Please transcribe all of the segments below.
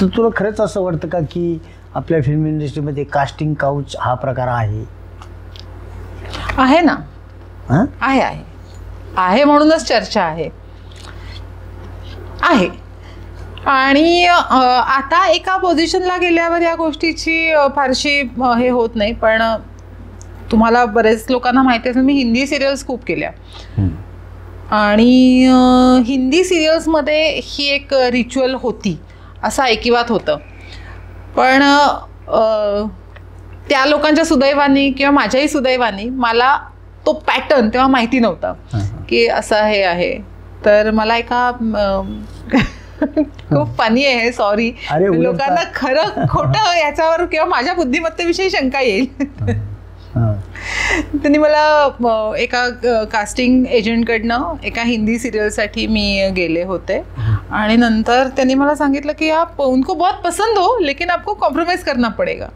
तर तुला खरंच असं वाटतं का की आपल्या फिल्म इंडस्ट्रीमध्ये कास्टिंग काउच हा प्रकार आहे? आहे ना. आहे आहे आहे म्हणूनच चर्चा आहे. आहे. आणि आता एका पोझिशनला गेल्यावर या गोष्टीची फारशी हे होत नाही. पण तुम्हाला बरेच लोकांना माहिती असेल, मी हिंदी सिरियल्स खूप केल्या आणि हिंदी सिरियल्समध्ये ही एक रिच्युअल होती असं ऐकिवात होतं. पण त्या लोकांच्या सुदैवाने किंवा माझ्याही सुदैवाने मला तो पॅटर्न तेव्हा माहिती नव्हता की असं हे आहे. तर मला एका खूप फनी आहे, सॉरी, लोकांना खरं खोटं याच्यावर किंवा माझ्या बुद्धिमत्तेविषयी शंका येईल. त्यांनी मला एका कास्टिंग एजंटकडनं एका हिंदी सिरियलसाठी मी गेले होते आणि नंतर त्यांनी मला सांगितलं की आप उनको बहुत पसंद हो लेकिन आपको कॉम्प्रोमाइज करना पडेगा.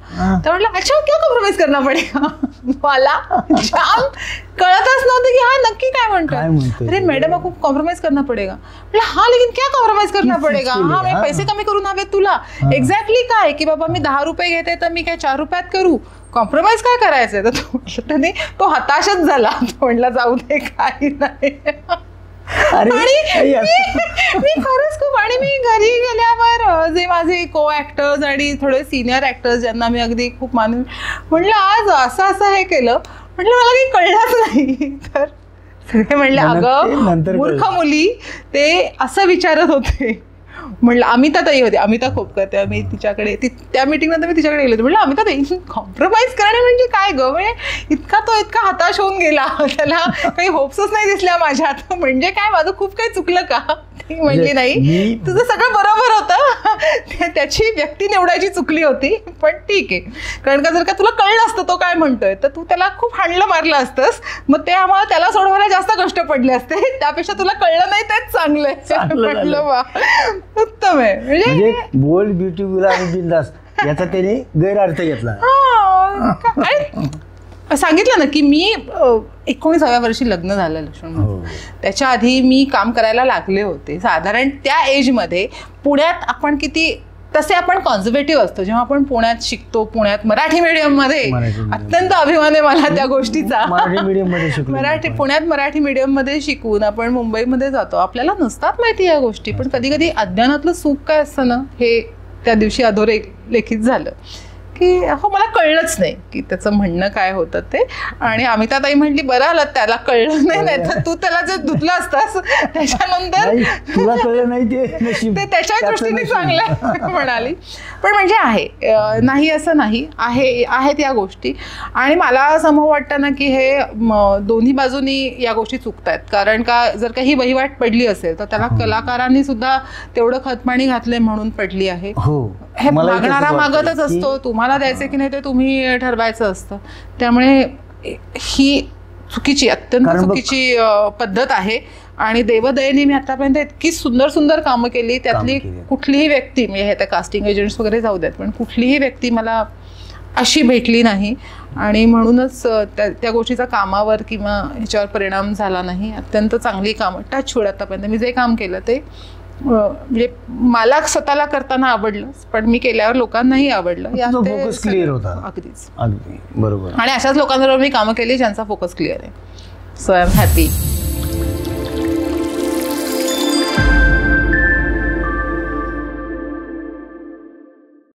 तर म्हटलं अच्छा क्या कॉम्प्रोमाइज करना पडेगा. मला जाम कळतच नव्हतं की हा नक्की काय म्हणतो. अरे मॅडम आपको कॉम्प्रोमाइज करना पडेगा. म्हटलं हा लेकिन क्या कॉम्प्रोमाइज करना पडेगा. हा मी पैसे कमी करून हवेत तुला. एक्झॅक्टली काय की बाबा मी 10 रुपये घेते तर मी काय 4 रुपयात करू, कॉम्प्रोमाइज काय करायचंय. तर त्याने तो हताशच झाला. म्हणला जाऊ दे काही नाही. आणि मी खरंच खूप, आणि मी घरी गेल्यावर जे माझे को ऍक्टर्स आणि थोडे सिनियर ऍक्टर्स ज्यांना मी अगदी खूप मानून म्हणलं आज असं हे केलं, म्हटलं मला काही कळलंच नाही. तर सगळे म्हणले अगं मूर्ख मुली ते असं विचारत होते. म्हटलं अमिताताई होते, अमिता खोपकर, तेव्हा मी तिच्याकडे त्या मीटिंग नंतर मी तिच्याकडे गेले होते. म्हटलं अमिताताई कॉम्प्रोमाइज करणे म्हणजे काय ग. म्हणजे इतका हताश होऊन गेला, त्याला काही होप्सच नाही दिसल्या माझ्यात. म्हणजे काय माझं खूप काही चुकलं का. ती म्हणली नाही तुझं सगळं बरोबर होतं, त्याची व्यक्ती निवडायची चुकली होती. पण ठीक आहे, कारण का जर का तुला कळलं असतं तो काय म्हणतोय तर तू त्याला खूप हाणलं मारलं असतंस. मग ते आम्हाला त्याला सोडवायला जास्त कष्ट पडले असते. त्यापेक्षा तुला कळलं नाही तेच चांगलं आहे. म्हटलं वा उत्तम आहे. म्हणजे बोल्ड, ब्युटिफुल आणि बिंदास याचा त्याने गैरअर्थ घेतला. सांगितलं ना की मी 19व्या वर्षी लग्न झालं लक्ष्मण. त्याच्या आधी मी काम करायला लागले होते. साधारण त्या एजमध्ये पुण्यात आपण किती तसे आपण कॉन्झर्वेटिव्ह असतो. जेव्हा आपण पुण्यात शिकतो, पुण्यात मराठी मीडियममध्ये, अत्यंत अभिमान आहे मला त्या गोष्टीचा. पुण्यात मराठी मीडियममध्ये शिकून आपण मुंबईमध्ये जातो. आपल्याला नसतात माहिती या गोष्टी. पण कधी कधी अज्ञानातलं सुख काय असतं ना, हे त्या दिवशी अधोरेखित झालं की हो मला कळलंच नाही की त्याचं म्हणणं काय होतं ते. आणि अमिताताई म्हटली बरं आलं त्याला कळलं नाही तर तू त्याला जे धुतलं असतास त्याच्यानंतर तुला कळलं नाही ते त्याच्या दृष्टीने चांगलं म्हणाली. पण म्हणजे आहे, नाही असं नाही, आहेत या गोष्टी. आणि मला असं वाटतं ना की हे दोन्ही बाजूनी या गोष्टी चुकतायत. कारण का जर का ही वहिवाट पडली असेल तर त्याला कलाकारांनी सुद्धा तेवढं खतपाणी घातले म्हणून पडली आहे. हे मागणारा मागतच असतो, तुम्हाला द्यायचं की नाही ते तुम्ही ठरवायचं असतं. त्यामुळे ही चुकीची, अत्यंत चुकीची पद्धत आहे. आणि देवदयेने मी आतापर्यंत इतकी सुंदर सुंदर कामं केली, त्यातली कुठलीही व्यक्ती, म्हणजे हे त्या कास्टिंग एजंट्स वगैरे जाऊ द्यात, पण कुठलीही व्यक्ती मला अशी भेटली नाही. आणि म्हणूनच त्या गोष्टीचा कामावर किंवा ह्याच्यावर परिणाम झाला नाही. अत्यंत चांगली कामं टचवूड आतापर्यंत मी जे काम केलं ते म्हणजे मला स्वतःला करताना आवडलं, पण मी केल्यावर लोकांनाही आवडलं. फोकस क्लिअर होता. अगदीच अगदी बरोबर. आणि अशाच लोकांबरोबर मी कामं केली ज्यांचा फोकस क्लिअर आहे. So I am happy.